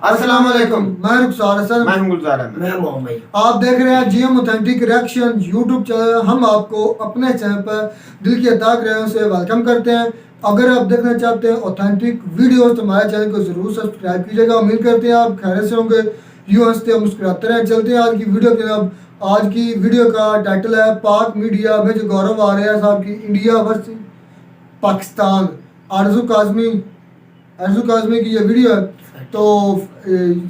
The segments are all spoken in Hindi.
अस्सलाम वालेकुम। मैं रुखसार हसन, मैं हूं गुलजार अहमद। मैं मोहम्मद। आप देख रहे हैं GM authentic reaction YouTube channel. हम आपको अपने चैनल पर दिल की अता गहराइयों से वेलकम करते हैं। अगर आप देखना चाहते हैं ऑथेंटिक वीडियोस तो हमारे चैनल को जरूर सब्सक्राइब कीजिएगा। उम्मीद करते हैं आप खैरियत से होंगे, यूं हंसते मुस्कुराते रहें। चलते हैं आज की वीडियो की तरफ। आज की वीडियो का टाइटल है पाक मीडिया में जो गौरव आ रहा है साहब की इंडिया वर्सेस पाकिस्तान। आरजू काजमी की ये वीडियो है। तो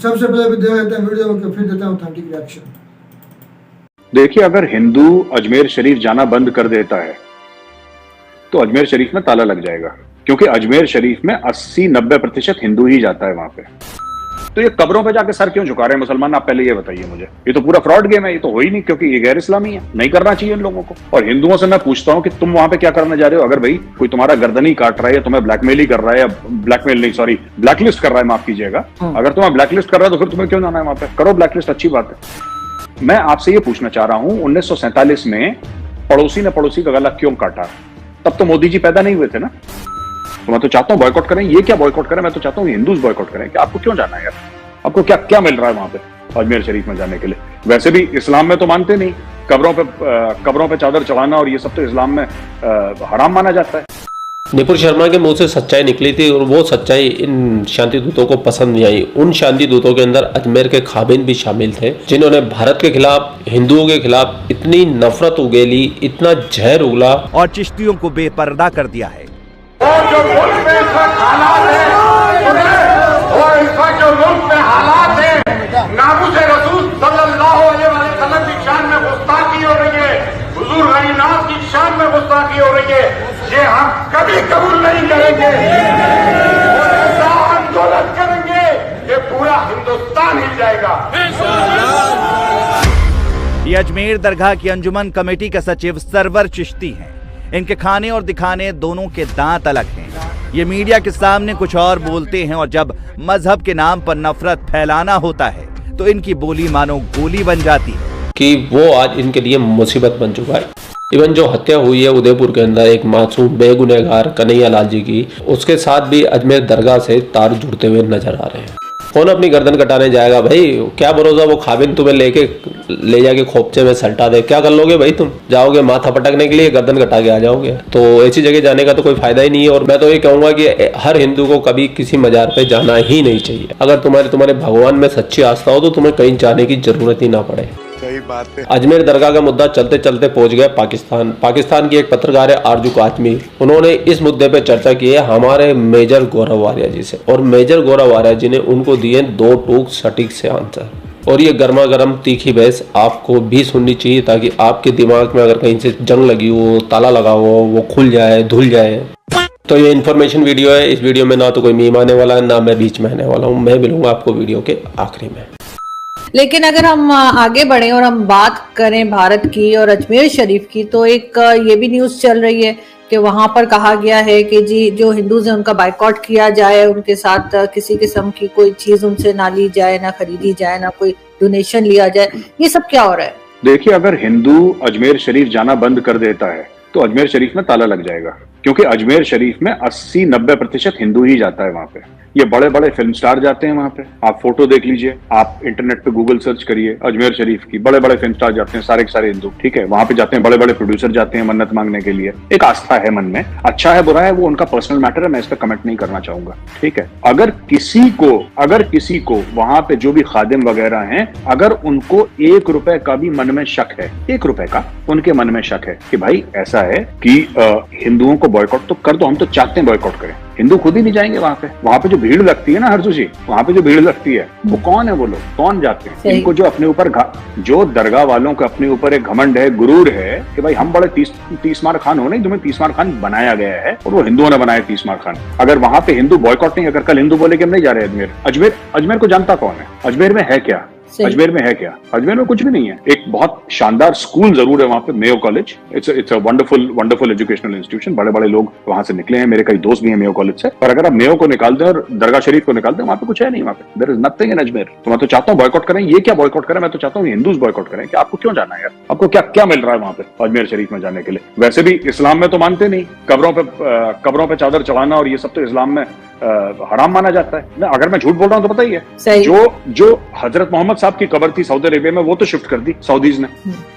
सबसे पहले भी देख लेते हैं वीडियो में, फिर देते हैं ऑथेंटिक रिएक्शन। देखिए, अगर हिंदू अजमेर शरीफ जाना बंद कर देता है तो अजमेर शरीफ में ताला लग जाएगा, क्योंकि अजमेर शरीफ में 80-90% हिंदू ही जाता है वहां पे। तो ये कब्रों पे जाके सर क्यों झुका रहे हैं मुसलमान? आप पहले ये बताइए मुझे। ये तो पूरा फ्रॉड गेम है, ये तो हो ही नहीं, क्योंकि ये गैर इस्लामी है, नहीं करना चाहिए इन लोगों को। और हिंदुओं से मैं पूछता हूं कि तुम वहां पे क्या करने जा रहे हो? अगर भाई कोई तुम्हारा गर्दन ही काट रहा है या तुम्हें ब्लैकमेल ही कर रहा है, या ब्लैकमेल नहीं सॉरी ब्लैकलिस्ट कर रहा है, माफ कीजिएगा, अगर तुम्हें ब्लैकलिस्ट कर रहा है तो फिर तुम्हें क्यों जाना है वहां पे? करो ब्लैकलिस्ट, अच्छी बात है। मैं आपसे ये पूछना चाह रहा हूं, 1947 में पड़ोसी ने पड़ोसी का गला क्यों काटा? तब तो मोदी जी पैदा नहीं हुए थे ना। तो मैं तो चाहता हूं बॉयकॉट करें। ये क्या बॉयकॉट करें? मैं तो चाहता हूं हिंदूज बॉयकॉट करें। कि आपको क्यों जाना है यार? आपको क्या क्या मिल रहा है वहां पे अजमेर शरीफ में जाने के लिए? वैसे भी इस्लाम में तो मानते नहीं, कब्रों पे चादर चढ़ाना और ये सब तो इस्लाम में हराम माना जाता है। निपुर शर्मा के मुंह से सच्चाई निकली थी और वो सच्चाई इन शांति दूतों को पसंद नहीं आई। उन शांति दूतों के अंदर अजमेर के खाबिन भी शामिल थे, जिन्होंने भारत के खिलाफ, हिंदुओं के खिलाफ इतनी नफरत उगेली, इतना जहर उगला और चिश्तियों को बेपर्दा कर दिया है। और जो मुल्क में इस वक्त हालात है, और इस वक्त जो मुल्क में हालात है, नामुस रसूल सल्लल्लाहु अलैहि वसल्लम की शान में गुस्ताखी हो रही है, हुजूर गरीनाथ की शान में गुस्ताखी हो रही है, ये हम कभी कबूल नहीं करेंगे। ऐसा आंदोलन करेंगे कि पूरा हिंदुस्तान हिल जाएगा। ये अजमेर दरगाह की अंजुमन कमेटी के सचिव सरवर चिश्ती हैं। इनके खाने और दिखाने दोनों के दांत अलग हैं। ये मीडिया के सामने कुछ और बोलते हैं और जब मजहब के नाम पर नफरत फैलाना होता है तो इनकी बोली मानो गोली बन जाती है कि वो आज इनके लिए मुसीबत बन चुका है। इवन जो हत्या हुई है उदयपुर के अंदर एक मासूम बेगुनहगार कन्हैया लाल जी की, उसके साथ भी अजमेर दरगाह से तार जुड़ते हुए नजर आ रहे हैं। कौन अपनी गर्दन कटाने जाएगा भाई? क्या भरोसा वो खाबिन तुम्हें ले जाके खोपचे में सल्टा दे? क्या कर लोगे भाई? तुम जाओगे माथा पटकने के लिए, गर्दन कटा के आ जाओगे? तो ऐसी जगह जाने का तो कोई फायदा ही नहीं है। और मैं तो ये कहूंगा कि हर हिंदू को कभी किसी मजार पे जाना ही नहीं चाहिए। अगर तुम्हारे भगवान में सच्ची आस्था हो तो तुम्हें कहीं जाने की जरूरत ही ना पड़े। सही बात है। अजमेर दरगाह का मुद्दा चलते चलते पहुंच गया पाकिस्तान की एक पत्रकार है आरजू काजमी। उन्होंने इस मुद्दे पे चर्चा की है हमारे मेजर गौरव आर्या जी से, और मेजर गौरव आर्या जी ने उनको दिए 2 टूक सटीक से आंसर। और ये गर्मा गर्म तीखी बहस आपको भी सुननी चाहिए, ताकि आपके दिमाग में अगर कहीं से जंग लगी हो, ताला लगा हो, वो खुल जाए, धुल जाए। तो ये इन्फॉर्मेशन वीडियो है। इस वीडियो में ना तो कोई मीम आने वाला है, ना मैं बीच में आने वाला हूँ। मैं मिलूंगा आपको वीडियो के आखिरी में। लेकिन अगर हम आगे बढ़े और हम बात करें भारत की और अजमेर शरीफ की, तो एक ये भी न्यूज़ चल रही है कि वहां पर कहा गया है कि जी जो हिंदूज हैं उनका बाइकआउट किया जाए, उनके साथ किसी किस्म की कोई चीज उनसे ना ली जाए, ना खरीदी जाए, ना कोई डोनेशन लिया जाए। ये सब क्या हो रहा है? देखिए, अगर हिंदू अजमेर शरीफ जाना बंद कर देता है तो अजमेर शरीफ में ताला लग जाएगा, क्योंकि अजमेर शरीफ में 80-90% हिंदू ही जाता है वहां पे। ये बड़े बड़े फिल्म स्टार जाते हैं वहां पे। आप फोटो देख लीजिए, आप इंटरनेट पे गूगल सर्च करिए अजमेर शरीफ की, बड़े बड़े फिल्म स्टार जाते हैं, सारे के सारे हिंदू, ठीक है। वहां पे जाते हैं, बड़े बड़े प्रोड्यूसर जाते हैं मन्नत मांगने के लिए। एक आस्था है मन में, अच्छा है बुरा है वो उनका पर्सनल मैटर है, मैं इस पर कमेंट नहीं करना चाहूंगा, ठीक है। अगर किसी को वहां पे जो भी खादिम वगैरह हैं, अगर उनको 1 रुपए का भी मन में शक है, 1 रुपए का उनके मन में शक है कि भाई ऐसा है कि हिंदुओं को बॉयकॉट तो कर दो, हम तो चाहते हैं बॉयकॉट करें, हिंदू खुद ही नहीं जाएंगे वहां पे जो भीड़ लगती है ना हरसू जी, वहां पे जो भीड़ लगती है वो कौन है? वो लोग कौन जाते हैं? इनको जो अपने ऊपर जो दरगाह वालों के अपने ऊपर एक घमंड है, गुरूर है कि भाई हम बड़े तीसमार खान हो, नहीं तुम्हें तीसमार खान बनाया गया है और वो हिंदुओं ने बनाया तीसमार खान। अगर वहां पे हिंदू बॉयकॉट नहीं, अगर कल हिंदू बोले कि हम नहीं जा रहे अजमेर को जानता कौन है? अजमेर में है क्या? अजमेर में है क्या? अजमेर में कुछ भी नहीं है। एक बहुत शानदार स्कूल जरूर है वहां पे, Mayo college. It's a wonderful educational institution. बड़े बड़े लोग वहां से निकले हैं, मेरे कई दोस्त भी हैं मेयो कॉलेज से। पर अगर आप मेयो को निकाल दें और दरगाह शरीफ को निकाल दें, वहां पे कुछ है नहीं, वहां पे there is nothing in Ajmer. तो मैं तो चाहता हूँ बॉयकॉट करें। ये क्या बॉयकॉट करें? मैं तो चाहता हूँ हिंदूज बॉयकॉट करें। कि आपको क्यों जाना है यार? आपको क्या क्या मिल रहा है वहां पे अजमेर शरीफ में जाने के लिए? वैसे भी इस्लाम में तो मानते नहीं, कब्रों पे चादर चढ़ाना और ये सब तो इस्लाम में हराम माना जाता है। अगर मैं झूठ बोल रहा हूं तो बताइए। सही। जो हजरत मोहम्मद साहब की कब्र थी सऊदी अरेबिया में, वो तो शिफ्ट कर दी सऊदीज ने।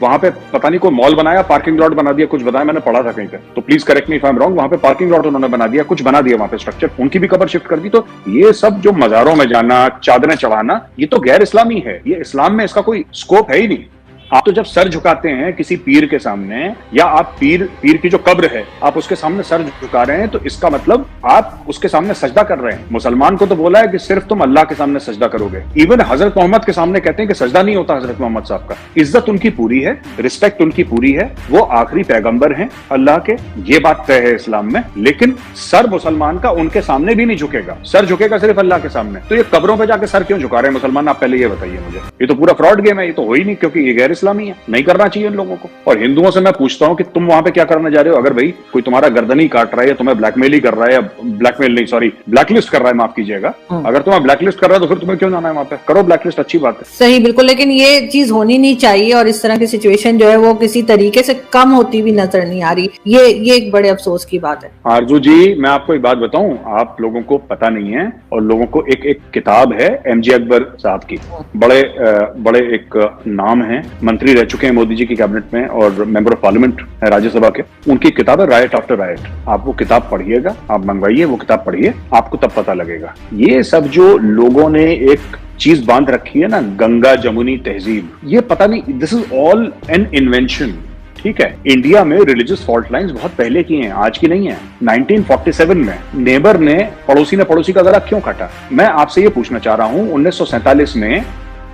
वहां पे पता नहीं कोई मॉल बनाया, पार्किंग लॉट बना दिया, कुछ बताया, मैंने पढ़ा था कहीं पे, तो please correct me if I am wrong. वहां पे पार्किंग लॉट उन्होंने बना दिया, कुछ बना दिया वहां पे स्ट्रक्चर, उनकी भी कब्र शिफ्ट कर दी। तो ये सब जो मजारों में जाना, चादरें चढ़ाना, ये तो गैर इस्लामी है। ये इस्लाम में इसका कोई स्कोप है ही नहीं। आप तो जब सर झुकाते हैं किसी पीर के सामने, या आप पीर की जो कब्र है आप उसके सामने सर झुका रहे हैं, तो इसका मतलब आप उसके सामने सजदा कर रहे हैं। मुसलमान को तो बोला है कि सिर्फ तुम अल्लाह के सामने सजदा करोगे। इवन हजरत मोहम्मद के सामने कहते हैं कि सजदा नहीं होता हजरत मोहम्मद साहब का। इज्जत उनकी पूरी है, रिस्पेक्ट उनकी पूरी है, वो आखिरी पैगंबर हैं अल्लाह के, ये बात तय है इस्लाम में। लेकिन सर मुसलमान का उनके सामने भी नहीं झुकेगा, सर झुकेगा सिर्फ अल्लाह के सामने। तो ये कब्रों पे जाके सर क्यों झुका रहे हैं मुसलमान? आप पहले ये बताइए मुझे। ये तो पूरा फ्रॉड गेम है, ये तो हो ही नहीं, क्योंकि ये गैर इस्लामी है, नहीं करना चाहिए इन लोगों को। और हिंदुओं से मैं पूछता हूं कि तुम वहां पे क्या करने जा रहे हो? अगर भाई कोई तुम्हारा गर्दन ही काट रहा है, या तुम्हें ब्लैकमेल ही कर रहा है, या ब्लैकमेल नहीं सॉरी ब्लैकलिस्ट कर रहा है, माफ कीजिएगा, अगर तुम्हें ब्लैकलिस्ट कर रहा है तो फिर तुम्हें क्यों जाना है वहां पे? करो ब्लैकलिस्ट, अच्छी बात है। सही, बिल्कुल। लेकिन ये चीज होनी नहीं चाहिए, और इस तरह की सिचुएशन जो है वो किसी तरीके से कम होती भी नजर नहीं आ रही। ये एक बड़े अफसोस की बात है। आरजू जी, मैं आपको एक बात बताऊं, आप लोगों को पता नहीं है, और लोगों को एक किताब है MJ अकबर साहब की, बड़े एक नाम है, मंत्री रह चुके हैं मोदी जी की कैबिनेट में और मेंबर ऑफ पार्लियामेंट है राज्यसभा के। उनकी किताब है राइट आफ्टर राइट। आप वो किताब पढ़िएगा, आप मंगवाइए, वो किताब पढ़िए, आपको तब पता लगेगा। ये सब जो लोगों ने एक चीज बांध रखी है ना, गंगा जमुनी तहजीब, ये पता नहीं, this is all an invention. ठीक है, इंडिया में रिलीजियस फॉल्ट लाइंस बहुत पहले की हैं, आज की नहीं है। 1947 में नेबर ने पड़ोसी का गला क्यों काटा? मैं आपसे ये पूछना चाह रहा हूं, 1947 में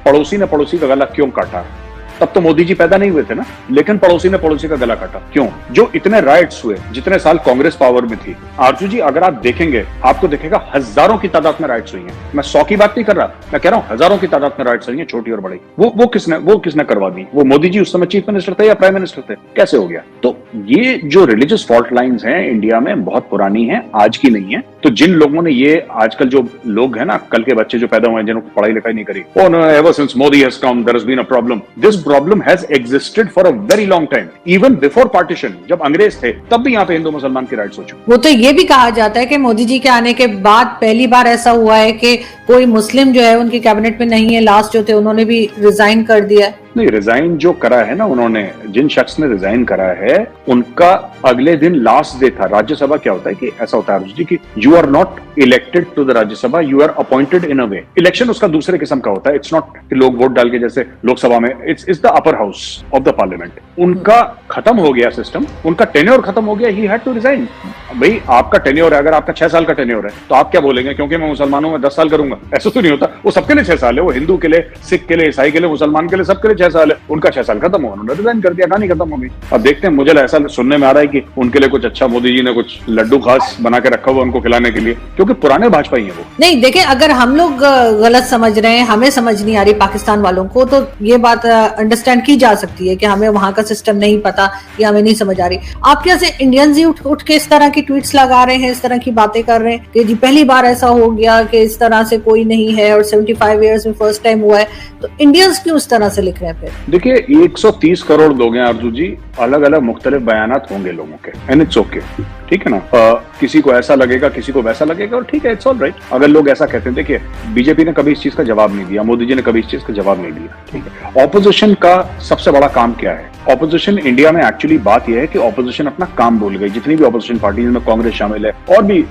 पड़ोसी ने पड़ोसी का गला क्यों काटा? तब तो मोदी जी पैदा नहीं हुए थे ना, लेकिन पड़ोसी ने पड़ोसी का गला काटा क्यों? जो इतने राइट्स हुए जितने साल कांग्रेस पावर में थी, आरजू जी अगर आप देखेंगे आपको दिखेगा हजारों की तादाद में राइट्स हुई हैं। मैं 100 की बात नहीं कर रहा, मैं कह रहा हूं हजारों की तादाद में राइट्स हुई हैं, छोटी और बड़ी। वो किसने करवा दी? वो मोदी जी उस समय चीफ मिनिस्टर थे या प्राइम मिनिस्टर थे? कैसे हो गया? तो ये जो रिलीजियस फॉल्ट लाइंस हैं इंडिया में बहुत पुरानी है, आज की नहीं है। तो जिन लोगों ने ये आजकल जो लोग हैं ना, कल के बच्चे जो पैदा हुए हैं जिन्होंने पढ़ाई लिखाई नहीं करी, ever since Modi has come there has been a problem. This problem has existed for a very long time, even before partition. जब अंग्रेज थे तब भी यहाँ पे हिंदू मुसलमान की राइट्स हो चुकी। वो तो ये भी कहा जाता है कि मोदी जी के आने के बाद पहली बार ऐसा हुआ है कि कोई मुस्लिम जो है उनकी कैबिनेट में नहीं है, लास्ट जो थे उन्होंने भी रिजाइन कर दिया है। नहीं, रिजाइन जो करा है ना उन्होंने, जिन शख्स ने रिजाइन करा है उनका अगले दिन लास्ट डे था। राज्यसभा क्या होता है कि ऐसा होता है जी कि you are not elected to the Rajya Sabha, you are appointed in a way. Election उसका दूसरे किस्म का होता है, इट्स नॉट कि लोग वोट डाल के जैसे लोकसभा में, it's the upper house of the parliament. उनका खत्म हो गया सिस्टम, उनका टेन्योर खत्म हो गया, ही हैड टू रिजाइन। भाई आपका टेन्योर है, अगर आपका 6 साल का टेन्योर है तो आप क्या बोलेंगे क्योंकि मैं मुसलमानों में 10 साल करूंगा? ऐसा तो नहीं होता। वो सबके लिए 6 साल है, वो हिंदू के लिए, सिख के लिए, ईसाई के लिए, मुसलमान के लिए, सबके लिए 6 साल है। उनका 6 साल खत्म हुआ, उन्होंने रिजाइन कर दिया, कहानी खत्म हो गई। अब देखते हैं, मुझे ऐसा सुनने में आ रहा है कि उनके लिए कुछ अच्छा मोदी जी ने कुछ लड्डू खास बना के रखा हुआ उनको खिलाने के लिए, क्योंकि पुराने भाजपा ही है वो। नहीं देखिए, अगर हम लोग गलत समझ रहे हैं, हमें समझ नहीं आ रही पाकिस्तान वालों को, तो ये बात अंडरस्टैंड की जा सकती है कि हमें वहां का सिस्टम नहीं पता या हमें नहीं समझ आ रही। आप कैसे इंडियंस ही उठ के इस तरह की ट्वीट्स लगा रहे हैं, इस तरह की बातें कर रहे हैं कि जी पहली बार ऐसा हो गया कि इस तरह से कोई नहीं है और 75 ईयर्स में फर्स्ट टाइम हुआ है, तो इंडियंस क्यों इस तरह से लिख रहे हैं? फिर देखिए, 130 करोड़ लोग हैं अर्जू जी, अलग अलग मुख्तलिफ बयानात होंगे लोगों के, एंड इट्स ओके, ठीक है ना। किसी को ऐसा लगेगा, किसी को वैसा लगेगा, और ठीक है, इट्स ऑल राइट। अगर लोग ऐसा कहते हैं, देखिए बीजेपी ने कभी इस चीज का जवाब नहीं दिया, मोदी जी ने कभी इस चीज का जवाब नहीं दिया, ठीक है। ऑपोजिशन का सबसे बड़ा काम क्या है? ऑपोजिशन इंडिया में एक्चुअली बात यह है कि ऑपोजिशन अपना काम भूल गई। जितनी भी ऑपोजिशन पार्टी में कांग्रेस शामिल है और भी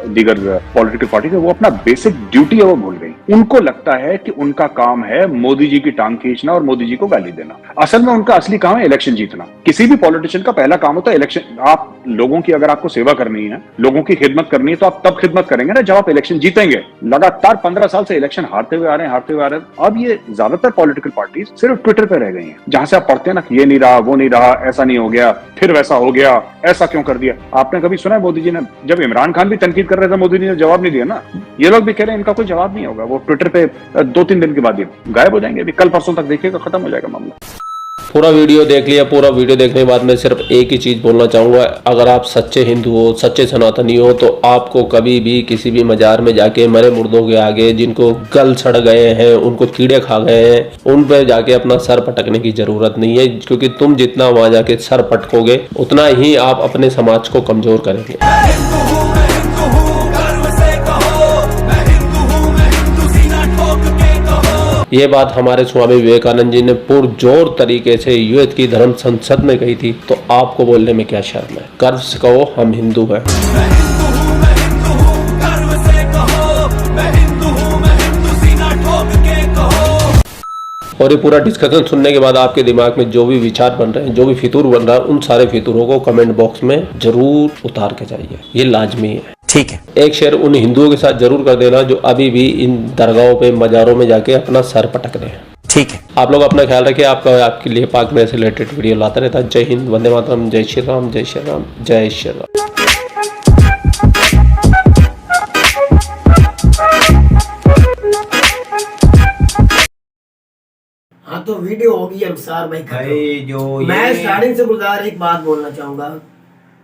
दीगर पॉलिटिकल पार्टी है, वो अपना बेसिक ड्यूटी है वो भूल गई। उनको लगता है कि उनका काम है मोदी जी की टांग खींचना और मोदी जी को गाली देना। असल में उनका असली काम है इलेक्शन जीतना। किसी भी पॉलिटिशियन का पहला काम होता है इलेक्शन। आप लोगों की, अगर आपको सेवा करनी है, लोगों की खिदमत करनी है, तो आप तब खिदमत करेंगे ना जब आप इलेक्शन जीतेंगे। लगातार 15 साल से इलेक्शन हारते हुए आ रहे हैं। अब ये ज्यादातर पॉलिटिकल पार्टी सिर्फ ट्विटर पे रह गई हैं, जहां से आप पढ़ते हैं ना कि ये नहीं रहा, वो नहीं रहा, ऐसा नहीं हो गया, फिर वैसा हो गया, ऐसा क्यों कर दिया। आपने कभी सुना है मोदी जी ने, जब इमरान खान भी तनकीद कर रहे थे, मोदी जी ने जवाब नहीं दिया ना। ये लोग भी कह रहे हैं इनका कोई जवाब नहीं होगा, वो ट्विटर पे 2-3 दिन के बाद ये गायब हो जाएंगे। अभी कल परसों तक देखिएगा, खत्म हो जाएगा मामला। पूरा वीडियो देख लिया। पूरा वीडियो देखने के बाद मैं सिर्फ एक ही चीज़ बोलना चाहूँगा, अगर आप सच्चे हिंदू हो, सच्चे सनातनी हो, तो आपको कभी भी किसी भी मजार में जाके मरे मुर्दों के आगे, जिनको गल सड़ गए हैं, उनको कीड़े खा गए हैं, उन पर जाके अपना सर पटकने की ज़रूरत नहीं है, क्योंकि तुम जितना वहाँ जाके सर पटकोगे उतना ही आप अपने समाज को कमज़ोर करेंगे। ये बात हमारे स्वामी विवेकानंद जी ने पुरजोर तरीके से यूएस की धर्म संसद में कही थी, तो आपको बोलने में क्या शर्म है? गर्व से कहो हम हिंदू हैं। और ये पूरा डिस्कशन सुनने के बाद आपके दिमाग में जो भी विचार बन रहे हैं, जो भी फितूर बन रहा है, उन सारे फितूरों को कमेंट बॉक्स में जरूर उतार के जाइए, ये लाजमी है। ठीक है, एक शेयर उन हिंदुओं के साथ जरूर कर देना जो अभी भी इन दरगाहों पे, मजारों में जाके अपना सर पटक रहे हैं। ठीक है। आप लोग अपना ख्याल रखिए। आपके लिए पाक में ऐसे रिलेटेड वीडियो लाता रहता है। जय हिंद, वंदे मातरम, जय श्री राम, जय श्री राम, जय श्री राम। हाँ तो वीडियो होगी रुखसार भाई खत्म। मैं स्टार्टिंग से गुलजार एक बात बोलना चाहूंगा।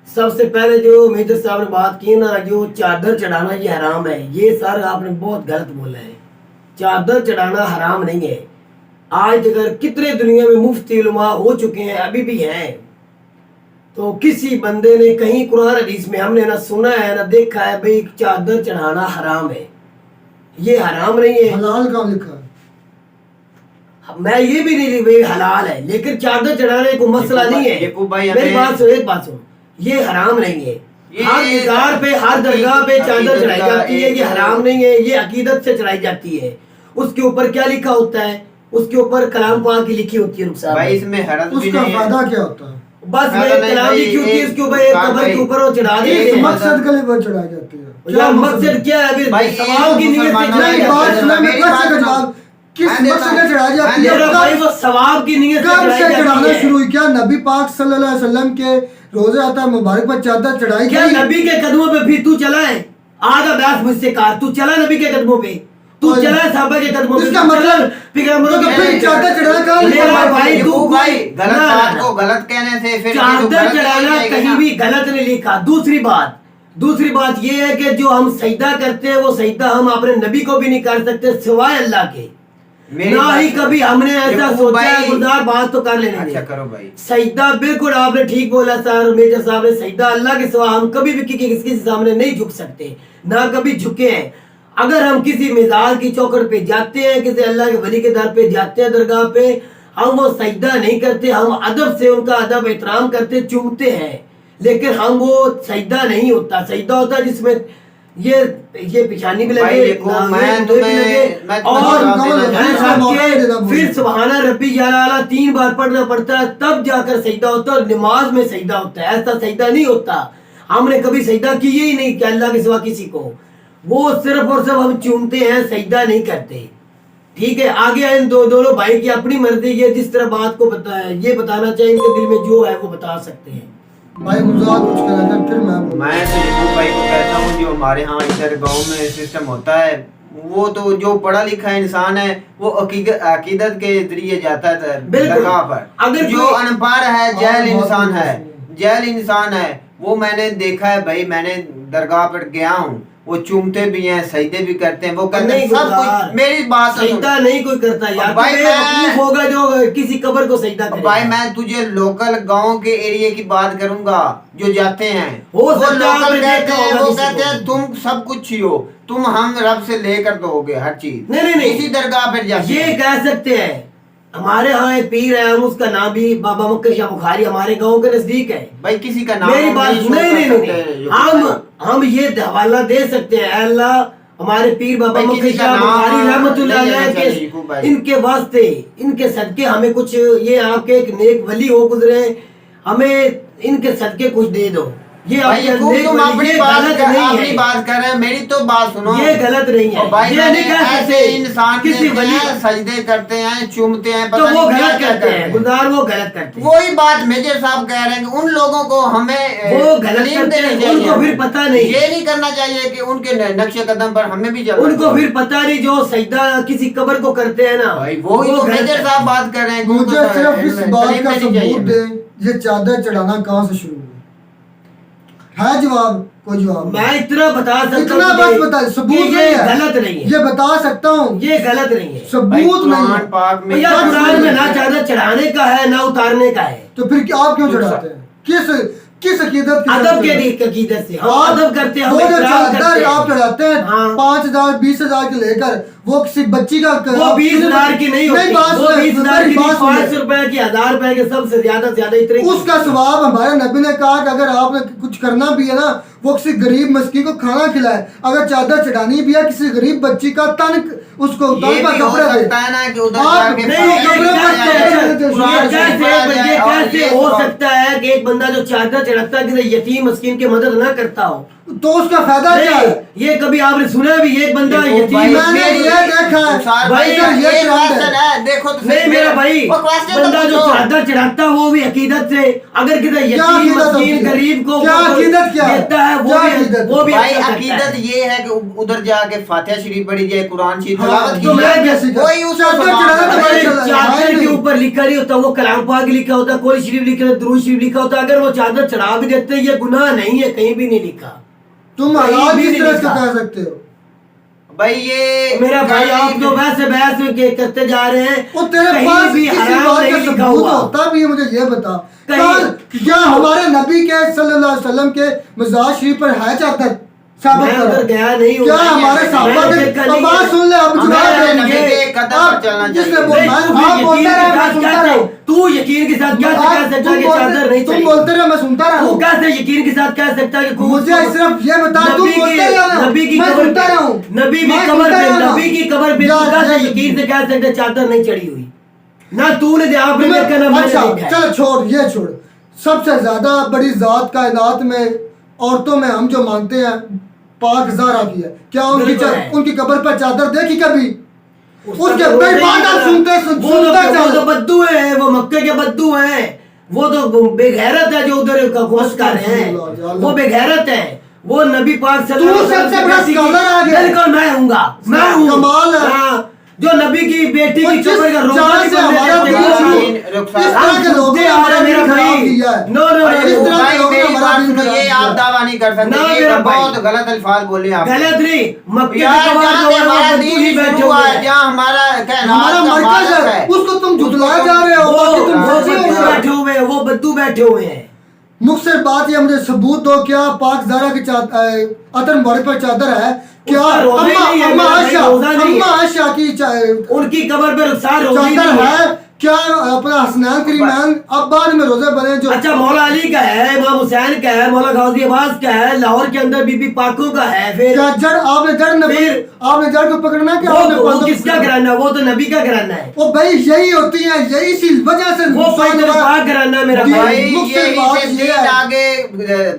सबसे पहले जो मेजर साहब ने बात की ना, जो चादर चढ़ाना ये हराम है, ये सर आपने बहुत गलत बोला है। चादर चढ़ाना हराम नहीं है। आज अगर कितने दुनिया में मुफ्ती उलमा हो चुके हैं, अभी भी हैं, तो किसी बंदे ने कहीं कुरान हदीस में हमने ना सुना है ना देखा है भाई चादर चढ़ाना हराम है। ये हराम नहीं है। हलाल कहाँ लिखा है? मैं ये भी नहीं भाई हलाल है, लेकिन चादर चढ़ाने को मसला नहीं है। मेरी बात सुन, एक बात सुन, ये हराम नहीं है। हर दरगाह पे, हर दरगाह पे चादर चढ़ाई जाती है, ये हराम नहीं है। ये अकीदत से चढ़ाई जाती है। उसके ऊपर क्या लिखा होता है? उसके ऊपर कलाम पाक की लिखी होती है। रुखसार भाई इसमें हरज भी उसका नहीं है। फायदा क्या होता है? बस कलाम लिखी होती है, उसके ऊपर एक कबर के ऊपर वो चढ़ा देते हैं। मकसद के लिए वो चढ़ाई जाती है। क्या मकसद क्या है? अभी सवाल की नीयत से चढ़ाई जाती है। किस मकसद से चढ़ाई जाती है? भाई वो सवाब की नीयत से कब से चढ़ाई चढ़ाना जाती शुरू है। हुई? क्या नबी पाक सल्लल्लाहु अलैहि वसल्लम के रोजे आता मुबारक पर चादर चढ़ाई क्या गई? नबी के कदमों पे फिर तू चला है? आधा बयास मुझसे कहा, तू चला नबी के कदमों पे, तू चला है साहबा के कदमों पे। इसका मतलब तो फिर चादर चढ़ाना कहाँ लिखा है? भाई तू भाई गलत बात को गलत कहने से फिर चादर चढ़ाना कहीं भी गलत नहीं लिखा। दूसरी बात ये है कि जो हम सजदा करते हैं, वो सजदा हम अपने नबी को भी नहीं कर सकते सिवाय अल्लाह के। ना ही कभी हमने ऐसा सोचा है। गुलजार बात तो कर लेने अच्छा करो भाई। सजदा बिल्कुल आपने ठीक बोला सर, मेजर साहब ने। सजदा अल्लाह के सिवा हम कभी भी किसी सामने नहीं झुक सकते, ना कभी झुके हैं। अगर हम किसी मिजाज की चौखट पे जाते हैं, किसी अल्लाह के वली के दर पे जाते हैं, दरगाह पे, हम वो सजदा नहीं करते। हम अदब से उनका अदब एहतराम करते, चूमते हैं, लेकिन हम वो सजदा नहीं होता। सजदा होता है जिसमें ये पिछानी भी लगे, और फिर सुबहाना रब्बी याला 3 बार पढ़ना पड़ता है, तब जाकर सजदा होता है। और नमाज में सजदा होता है, ऐसा सजदा नहीं होता। हमने कभी सजदा किया ही नहीं कि अल्लाह के सिवा किसी को। वो सिर्फ और सिर्फ हम चूमते हैं, सजदा नहीं करते। ठीक है, आगे इन दोनों भाई की अपनी मर्जी है। जिस तरह बात को ये बताना चाहिए, इनके दिल में जो है वो बता सकते हैं। भाई गुलजार कुछ कहना था, फिर मैं तो यकूब भाई को कहता हूँ, जो हमारे यहाँ इधर गांव में सिस्टम होता है, वो तो जो पढ़ा लिखा इंसान है वो अकीदत के जरिए जाता है दरगाह पर। अगर जो अनपढ़ है, जहल इंसान है, वो मैंने देखा है भाई। मैंने दरगाह पर गया हूँ, वो चूमते भी हैं, सजदे भी करते हैं, वो करते हैं सब कुछ। मेरी बात सजदा नहीं कोई करता यार। भाई मैं होगा जो किसी कब्र को सजदा करे। भाई मैं तुझे लोकल गांव के एरिया की बात करूंगा, जो जाते हैं वो लोकल कहते हैं तुम सब कुछ ही हो, तुम हम रब से लेकर दोगे हर चीज। नहीं इसी दरगाह पर जाते ये कह सकते हैं। हमारे यहाँ एक पीर है, हम उसका नाम भी बाबा मक्कर शाह बुखारी, हमारे गांव के नजदीक है। भाई किसी का नाम मेरी बात नहीं, हम ये हवाला दे सकते हैं। अल्लाह हमारे पीर बाबा मक्कर शाह बुखारी रहमतुल्लाह अलैह, इनके वास्ते, इनके सदके हमें कुछ, ये आपके एक नेक वली हो गुजरे, हमें इनके सदके कुछ दे दो। ये तुम अपनी बात कर रहे हैं, मेरी तो बात सुनो। ये गलत नहीं है। भाई ऐसे इंसान किसी वली सजदे करते हैं, चूमते हैं, तो वो गलत करते हैं गुलजार, वो गलत करते हैं। वही बात मेजर साहब कह रहे हैं कि उन लोगों को हमें वो गलत करते हैं, उनको फिर पता नहीं। ये नहीं करना चाहिए कि उनके नक्शे कदम पर हमें भी चलना। उनको फिर पता नहीं, जो सजदा किसी कब्र को करते हैं ना, भाई वो मेजर साहब बात कर रहे हैं। मुझे सिर्फ इस बात का सबूत दे, ये चादर चढ़ाना कहाँ से शुरू हुआ है? जवाब, कोई जवाब। मैं इतना बता सकता हूँ, इतना बस बता, सबूत ये गलत नहीं है। ये बता सकता हूँ, ये गलत नहीं है। सबूत नहीं है। कुरान में ना चादर चढ़ाने का है ना उतारने का है। तो फिर आप क्यों चढ़ाते हैं? किस अकीदत अदब के अकीदत से हम अदब करते हैं, आप चढ़ाते हैं 5,000 20,000 के लेकर, वो किसी बच्ची का वो 20,000 की नहीं होती, बात वो सुन, 20,000 की मेरी बात सुन। 500 रुपए की 1000 रुपए के सबसे ज्यादा इतने की। उसका स्वभाव हमारे नबी ने कहा कि अगर आपने कुछ करना भी है ना, वो किसी गरीब मस्कीन को खाना खिलाए। अगर चादर चढ़ानी भी है किसी गरीब बच्ची का तन उसको ये भी हो कपड़ा दे। सकता है ना कि उधर आप जाके नहीं, फातिहा कपड़े शरीफ मत पढ़ा जाए, ये कुरान शरीफ पढ़ा जाए, और कैसे ये हो सब- सकता है कि एक बंदा जो चादर चढ़ाता है किसी यतीम मस्कीन की मदद ना करता हो? तो उसका फायदा क्या है? नहीं, ये कभी आपने सुना भी एक बंदा देखो यतीम भाई, मैंने मस्कीन ये देखा है। तुषार भाई, भाई, ये ये ट्रेंड है। क्वेश्चन है, देखो तो नहीं सही मेरा भाई, वो क्वेश्चन बंदा तो जो पूछो। चादर चढ़ाता है वो भी अकीदत से, अगर किसी क्या यतीम अकीदत मस्कीन होती है? गरीब को क्या वो अकीदत क्या है? देता है क्या अकीदत? वो भी भाई अच्छा करता अकीदत है। ये है कि उधर जाके फातिहा शरीफ पढ़ी जाए, कुरान शरीफ हाँ, तिलावत की तो मैं जाए, कैसे कर- कोई उसको चादर सवाल चढ़ाना तो करे। भाई अरे चादर के ऊपर लिखा नहीं होता, वो कलाम पाक लिखा होता, कोई शरीफ लिखा होता, दुरूद शरीफ लिखा होता। अगर वो चादर चढ़ा भी देते ये गुनाह नहीं है, कहीं भी नहीं लिखा। तुम कहीं हालात भी किस नहीं तरह से लिखा। कह सकते हो? भाई ये मेरा भाई आप तो वैसे बहस में करते जा रहे हैं, वो तेरे कहीं पास भी किसी हराम बात नहीं का लिखा सबूत हुआ। होता भी है? मुझे ये बता, कहीं- क्या हमारे नबी के सल्लल्लाहु अलैहि वसल्लम के मज़ार शरीफ पर है चादर? साबित मैं करो। उधर गया नहीं हूँ। क्या हमारे साहबा मैंने के देखा नहीं अब बात है। सुन ले, अब हमें जवाब दे नबी मुझे। के एक कदम पर अब चलना जिसने चाहिए। बोला- नहीं, आप तू बोलते यकीन रहे, के मैं साथ सुनता क्या रहा हूँ। तू यकीन के साथ क्या कह सकता है कि चादर नहीं तुम चाहिए? बोलते रहे, मैं सुनता रहा तू हूँ। कैसे यकीन के साथ कह सकता है कि मुझे सिर्फ ये बता, तुम नबी बोलते की- रहे, नबी की मैं कब्र सुनता पे- रहा हूँ। नबी की मैं कब्र सुनता पे रहा हूँ। नबी की कब्र पे जा- तू कैसे जा- यकीन से कह सकते चादर नहीं चढ़ी हुई? ना तूने देखा, आपने देखा ना मैंने अच्छा देखा है। चल छोड़, ये छोड़। सबसे ज्यादा बड़ी जात कायनात में औरतों में हम जो मानते हैं पाक ज़हरा की है। क्या बिल्कुल है। उनकी कब्र पर चादर देखी कभी? उसका उसके तो भाई नहीं बात आप पता। सुनते वो चल। तो बद्दू है, वो मक्के के बद्दू हैं। वो तो बेगैरत है जो उधर हुकूमत कर रहे हैं, वो बेगैरत है। वो नबी पाक सल्लल्लाहु अलैहि वसल्लम सबसे बड़ा की स्कॉलर आ गया। बिल्कुल मैं हूँगा, मैं हूँ। कमाल है। हाँ, जो नबी की बेटी की जिस कब्र का रोजा जहाँ नहीं से बनने हमारा देते, दिल वो शुरू- हम- इस तरह के लोगों ने आ हमारा रहे दिल मेरा खराब भाई। किया है। नो नो अरे इस नो, तरह भाई के लोगों ने मेरी हमारा बात दिल सुनो, खराब ये किया। आप दावा नहीं कर ना सकते, ये मेरा तो भाई। बहुत गलत अल्फाज बोले आप। गलत नहीं, मक्के यार के कब्र जहाँ जो से है वो हमारा बद्दू दीन ही बैठे शुरू हुआ हुए है, हैं। जहाँ हमारा हमारा कायनात का मरकज मालिक है, उसको तुम उसको झुठलाए तुम- जा रहे हो। वो बाकी तुम बद्दू सच्चे हो। बैठे हुए हैं, वो बद्दू बैठे हुए हैं। मुझसे बात ये मुझे सबूत दो, क्या पाक ज़हरा की अतर मुबारक पर चादर है? क्या उसका रोज़ा ही नहीं है, अम्मा मेरा भाई, आयशा रोज़ा नहीं है। अम्मा आयशा की उनकी कब्र पे रुखसार रोज़ा ही चादर नहीं है। है? क्या अपना हसनैन करीमैन अब बाद में रोजे बने जो अच्छा, मौला अली का है, इमाम हुसैन का है, मौला गाजी अब्बास का है, लाहौर के अंदर बीबी पाकों का है। फिर क्या जड़ आपने जड़ नबी फिर- आपने जड़ को पकड़ना क्या? वो किसका घराना? वो तो नबी का घराना है। वो भाई यही होती है, यही इसी वजह से वो नुकसान पैदल हुआ। पाक घराना है मेरा जी। भाई। भाई मुझसे ये बात इसे ये दीन है। आगे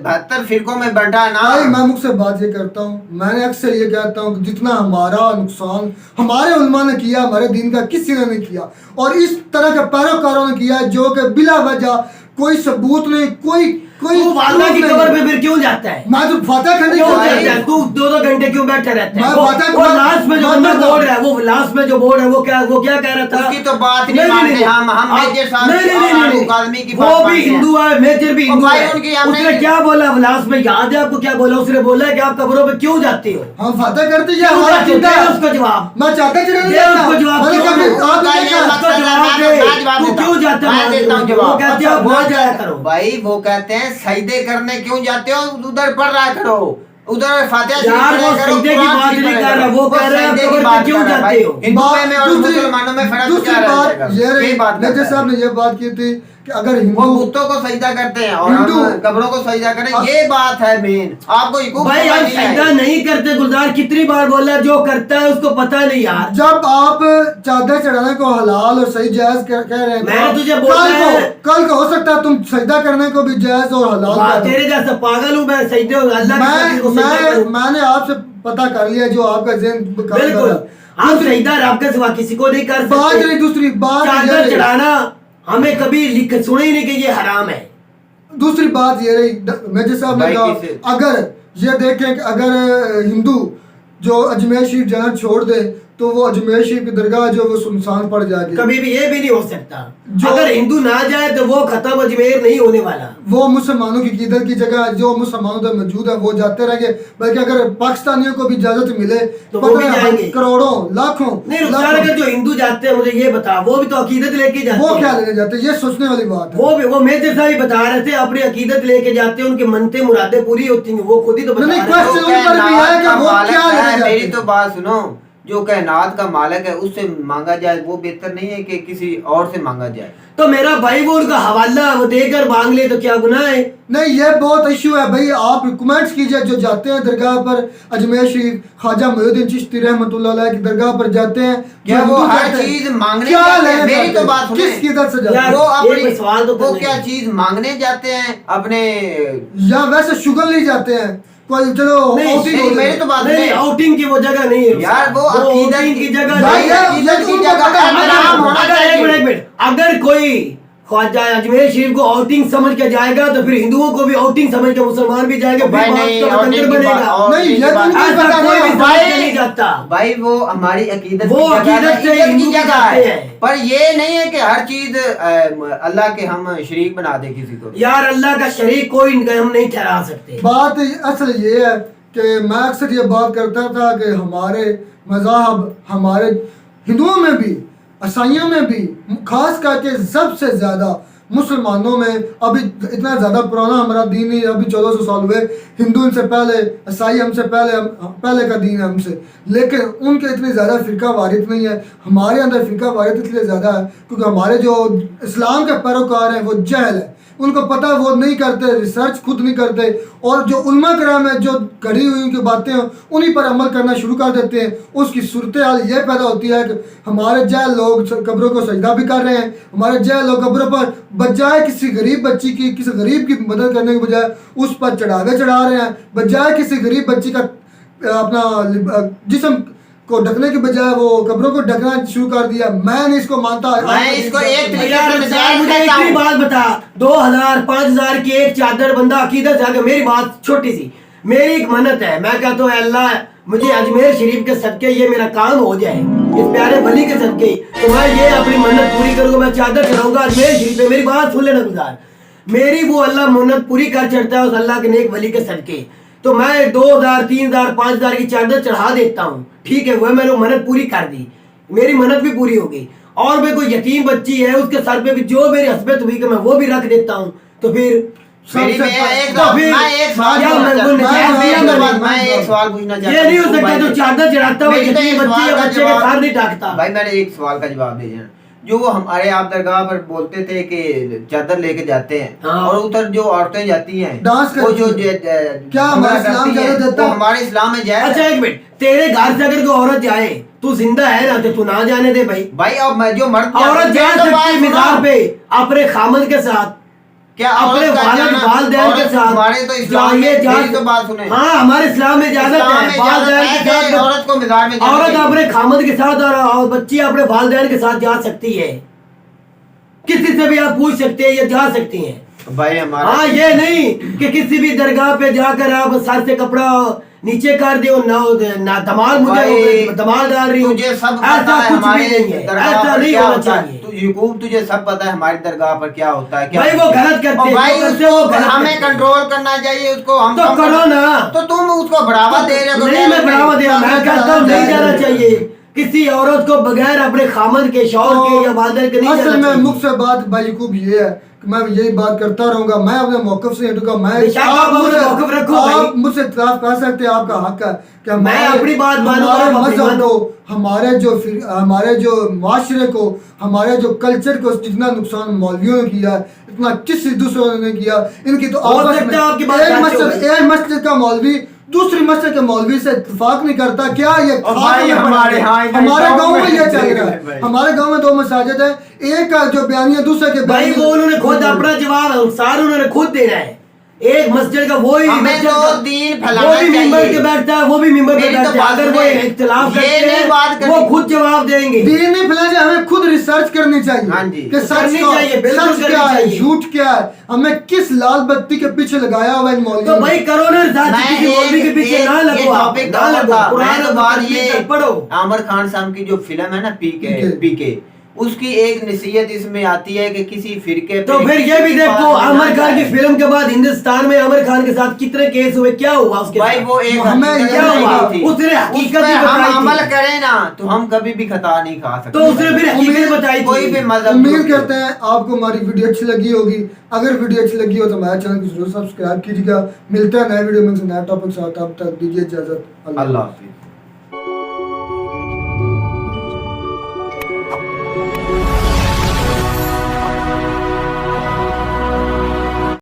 72 फिरकों में बंटा है भाई ना। मैं मुझसे बात ये करता हूँ, मैंने अक्सर ये कहता हूँ कि जितना हमारा नुकसान हमारे उलमा ने किया, हमारे दीन का किसी ने नहीं किया, और इस तरह के पैरोकारों ने किया जो कि बिला वजह कोई सबूत नहीं, कोई तू वालदा की proof कब्र नहीं। पे फिर क्यों जाता है? मैं तो फातह करने क्यों क्यों भाई? जाता है? तू 2-2 घंटे क्यों बैठा रहता मैं है? पता- वो लास्ट में जो मैं बंदा पता- बोल रहा है, वो लास्ट में जो बोल रहा है, वो क्या कह रहा था? उसकी तो बात नहीं मानते हम मेजर साहब फारूक आजमी की बात वो भी मानते हैं। हिंदू है, मेजर भी हिंदू भाई है। उनकी हमने- उसने क्या बोला लास्ट में, याद है आपको क्या बोला? उसने बोला कि आप कब्रों पे क्यों जाते हो? हम फातह करते हैं, क्यों हमारा जाते हो? चिंता दे है। उसको जवाब। मैं चाहता चढ़ाने दे उसको जवाब, मैंने क्यों? कभी उसका आपने ये देखा? मकसद है, जवाब मैं दे। जवाब तू देता क्यों हूं। जाता है? मैं देता हूं वो जवाब। कहते हैं आप ना जाया करो। भाई वो कहते हैं सजदे करने क्यों जाते हो, उधर पढ़ रहा करो, उधर फातिहा शरीफ यार वो पढ़ा करो, सजदे की कुरान बात शरीफ नहीं पढ़ा कर रहा, करो। वो कह रहा है सजदे कब्र की पे बात क्यों कर रहा है जाते भाई। हो? हिंदुओं में और मुसलमानों में फर्क दूसरी क्या बात ये रहेगा? रही, ये बात मेजर करता साहब है। ने ये बात की थी कि अगर वो हिंदू बुतों को सजदा करते हैं और हिंदू- हम कब्रों को सजदा करें, ये बात है मेन। आपको हुकूक भाई समझ हम नहीं सजदा आई। नहीं करते। गुलजार कितनी बार बोला, जो करता है उसको पता नहीं यार। जब आप चादर चढ़ाने को हलाल और सही जायज कह रहे हैं, तो मैंने आप तुझे बोला है। कल को हो सकता है तुम सजदा करने को भी जायज और हलाल वाह, कह रहे हो। तेरे जैसा पागल हूँ मैं? सजदे अल्लाह के साथ को सजदा करूं। मैंने आपसे पता कर लिया जो आपका ज़हन काम कर बिल्कुल, रहा है। हम सजदा रब के सिवा किसी को नहीं कर बात सकते। नहीं, दूसरी बात ये चादर रही। चढ़ाना हमें कभी सुना ही नहीं कि ये हराम है। दूसरी बात ये रही, मेजर साहब ने भाई कहा किसे- अगर ये देखें कि अगर हिंदू जो अजमेर शरीफ जाना छोड़ दे तो वो अजमेर शरीफ की दरगाह जो वो सुनसान पड़ जाएगी। कभी भी ये भी नहीं हो सकता। जो- अगर हिंदू ना जाए तो वो खत्म अजमेर नहीं होने वाला। वो मुसलमानों की कीदत की जगह जो मुसलमानों में मौजूद है वो जाते रहेंगे, बल्कि अगर पाकिस्तानियों को भी इजाजत मिले तो वो भी पता है, जाएंगे। करोड़ों लाखों नहीं रुखसार, लाखों- अगर जो हिंदू जाते हैं मुझे ये बता, वो भी तो अकीदत लेके जाते वो हैं। क्या लेने जाते हैं? ये सोचने वाली बात है। वो मेजर साहब ही बता रहे थे, अपनी अकीदत लेके जाते हैं, उनके मनते मुरादे पूरी होती हैं। वो खुद ही तो बता नहीं, रहे थे। question तो उन पर भी है कि नाज का वो मालिक क्या लेने है, जाते मेरी हैं? तो बात सुनो। जो कायनात का मालिक है उससे मांगा जाए, वो बेहतर नहीं है कि किसी और से मांगा जाए? तो मेरा भाई वो उनका हवाला वो देकर मांग ले तो क्या गुनाह है? नहीं, ये बहुत इशू है भाई। आप कमेंट्स कीजिए, जो जाते हैं दरगाह पर, अजमेर शरीफ ख्वाजा मोइनुद्दीन चिश्ती रहमतुल्लाह अलैह की दरगाह पर जाते हैं, क्या जो वो हिंदू हर कहते हैं, चीज मांगने क्या जाते हैं? लेने मेरी जाते तो बात हैं? सुने। किस किधर से जाते यार, हैं? वो अपनी एक सवाल तो वो करने क्या दो। चीज मांगने जाते हैं अपने? या वैसे शुगर नहीं जाते हैं कोई, चलो नहीं, outing हो मेरी जाए। तो बात नहीं सुने। आउटिंग की वो जगह नहीं है यार वो आउटिंग अकीदत की जगह भाई, नहीं ये- है। अकीदत ये की तो जगह पता है, एहतराम होना अगर एक चाहिए। मिनट अगर कोई ख्वाजा अजमेर शरीफ को आउटिंग समझ के जाएगा तो फिर हिंदुओं को भी आउटिंग समझ के मुसलमान भी जाएंगे, फिर भाई बात नहीं, तो outing बतंगर की बनेगा। बात- नहीं, ये तो नहीं ऐसा पता कोई भी नहीं। समझ के नहीं जाता। भाई वो हमारी अकीदत वो की जगह है, अकीदत से इज्जत हिंदू की जगह जाते है। हैं। पर ये नहीं है कि हर चीज अल्लाह के हम शरीक बना दे किसी को। यार अल्लाह का शरीक कोई हम नहीं ठहरा सकते। बात असल ये है कि मैं अक्सर ये बात करता था कि हमारे मज़ाहब, हमारे हिंदुओं में भी, ईसाइयों में भी, खास करके सबसे ज़्यादा मुसलमानों में, अभी इतना ज़्यादा पुराना हमारा दीन नहीं, अभी 1400 साल हुए, हिंदू इनसे पहले, ईसाई हमसे पहले का दीन है हमसे, लेकिन उनके इतनी ज़्यादा फ़िरका वारियत नहीं है। हमारे अंदर फ़िरका वारियत इसलिए ज़्यादा है क्योंकि हमारे जो इस्लाम के पैरोकार हैं वो जहल है, उनको पता है, वो नहीं करते, रिसर्च खुद नहीं करते, और जो उलमा कराम है जो करी हुई उनकी बातें हैं उन्हीं पर अमल करना शुरू कर देते हैं। उसकी सूरत हाल ये पैदा होती है कि हमारे जहल लोग कब्रों को सजदा भी कर रहे हैं, हमारे जहल लोग कब्रों पर बजाय किसी गरीब बच्ची की, किसी गरीब की मदद करने के बजाय उस पर चढ़ावे चढ़ा रहे हैं, बजाय किसी गरीब बच्ची का अपना जिस्म को ढकने के बजाय वो कब्रों को ढकना शुरू कर दिया। मैं नहीं इसको मानता। मैं इसको एक तरीके यार से मिसाल मुझे एक ही बात बता, 2000 5000 की एक चादर बंदा अकीदत जाके, मेरी बात छोटी सी, मेरी एक मन्नत है, मैं कहता हूँ अल्लाह मुझे अजमेर शरीफ के सदके ये मेरा काम हो जाए, इस प्यारे वली के सदके, तो मैं ये अपनी मन्नत पूरी करूंगा, मैं चादर चढ़ाऊंगा अजमेर शरीफ पे। मेरी बात सुन लेना गुजार, मेरी वो अल्लाह मन्नत पूरी कर चढ़ता है उस अल्लाह के नेक वली के सदके, तो मैं 2000 3000 5000 की चादर चढ़ा देता हूँ, ठीक है, वह मैंने मन्नत पूरी कर दी, मेरी मन्नत भी पूरी हो गई। और मैं कोई यतीम बच्ची है उसके सर पे भी जो मेरी हस्बत हुई कि मैं वो भी रख देता हूँ, तो फिर मैं एक सवाल पूछना चाहता हूँ। ये नहीं हो सकता जो चादर चढ़ाता है यतीम बच्ची या बच्चे के सर नहीं ढकता। भाई मैंने एक सवाल का जवाब दे देना, जो वो हमारे आप दरगाह पर बोलते थे कि चादर लेके जाते हैं, हाँ। और उधर जो औरतें जाती हैं डांस वो जो क्या हमारा इस्लाम करती हैं, इजाजत देता वो है? हमारे इस्लाम में जाए। अच्छा एक मिनट, तेरे घर से अगर कोई औरत जाए, तू जिंदा है ना, तो तू ना जाने दे भाई। भाई अब मैं जो मर्द औरत जा तो बात सकती है सुनो। मिजार पे अपने खामद के साथ, क्या अपने औरत का जाना- वालिदैन के औरत साथ हमारे तो इस्लाम में, जाइए, मेरी तो बात सुने, हाँ हमारे इस्लाम में इजाजत इस्लाम है में इजाजत वालिदैन है के कि साथ, औरत को मिजार में जाना औरत चाहिए। अपने खामद के साथ और बच्ची अपने वालिदैन के साथ जा सकती है, किसी से भी आप पूछ सकते हैं, ये जा सकती हैं। भाई हमारा हाँ ये नहीं कि किसी भी दरगाह पे जाकर आप सर से कपड़ा नीचे कर दियो ना दमाल मुझे भाई, दमाल डाल रही हो, तुझे सब पता ऐसा है कुछ भी हमारे नहीं है, दरगाह ऐसा पर नहीं क्या होना होता है। चाहिए। तू यकूब तुझे सब पता है हमारी दरगाह पर क्या होता है, क्या भाई वो गलत करते और हैं, भाई जो करते उसको हैं वो गलत हमें करते हैं। कंट्रोल करना चाहिए, उसको हम तो कम करो करना- ना। तो तुम उसको बढ़ावा दे रहे हो। नहीं मैं बढ़ावा दे रहा, मैं कहता हूँ नहीं जाना चाहिए, किसी औरत को बगैर अपने खामद के शौहर के या वालिद के नहीं असल जाना में चाहिए। मुझसे बात भाई यकूब ये है कि मैं यही बात करता रहूंगा, मैं अपने मौकफ से हटूंगा। मैं बेशक आप अपने मौक़िफ़ रखो भाई। आप मुझसे इख्तिलाफ कर सकते हैं, आपका हक है कि मैं अपनी बात मानूंगा, हमारे आप अपनी मजहब मानो। को, हमारे जो माशरे को, हमारे जो कल्चर को जितना नुकसान मौलवियों ने किया, इतना किसी दूसरों ने किया, इनकी तो हो आपस सकता है आपकी में बात सच हो भाई। एक मस्जिद का मौलवी दूसरी मस्जिद के मौलवी से इत्तेफाक नहीं करता। क्या ये और भाई हमारे यहाँ हमारे गांव में ये चल रहा भाई। है। हमारे गांव में 2 मसाजिद है, एक का जो बयानिया दूसरे के भाई वो उन्होंने खुद अपना जवाब अनुसार उन्होंने खुद देना है, एक मस्जिद का वही हमें मस्जिद तो का दीन फैलाना वो भी मिंबर चाहिए। पे बैठता है, वो भी मिंबर पे मेरी तो बैठता है, बात अगर वो सुने। इख्तिलाफ ये करते नहीं बात हैं करनी। वो खुद जवाब देंगे। दीन नहीं फैलाना चाहिए, हमें खुद रिसर्च करनी चाहिए हाँ जी। कि सच करनी चाहिए, बिल्कुल सच करनी क्या है, चाहिए। झूठ क्या है, हमें किस लाल बत्ती के पीछे लगाया हुआ इन मौलवियों तो ने। भाई करो ना साथ, मैं किसी मौलवी के पीछे ना लगो, आप टॉपिक ना लगो, कुरान तो और बात तस्बीह ये तक पढ़ो। आमिर खान साहब की जो फिल्म है ना पीके, उसकी एक नसीहत इसमें आती है कि किसी फिरके तो फिर ये भी देखो आमिर खान की फिल्म के बाद हिंदुस्तान में आमिर खान के साथ कितने केस हुए, क्या हुआ उसके भाई साथ? वो एक हमें हकीकत क्या नहीं हुआ? थी। उसने हकीकत उस पे ही हम बताई थी। अमल करें ना तो हम कभी भी खता नहीं खा सकते। तो उसने फिर हकीकत बताई कोई भी थी। मजहब उम्मीद करते हैं आपको हमारी वीडियो अच्छी लगी होगी। अगर वीडियो अच्छी लगी हो तो हमारे चैनल को जरूर सब्सक्राइब कीजिएगा। मिलते हैं नए वीडियो में नए टॉपिक के साथ, तब तक दीजिए इजाजत। अल्लाह हाफिज़।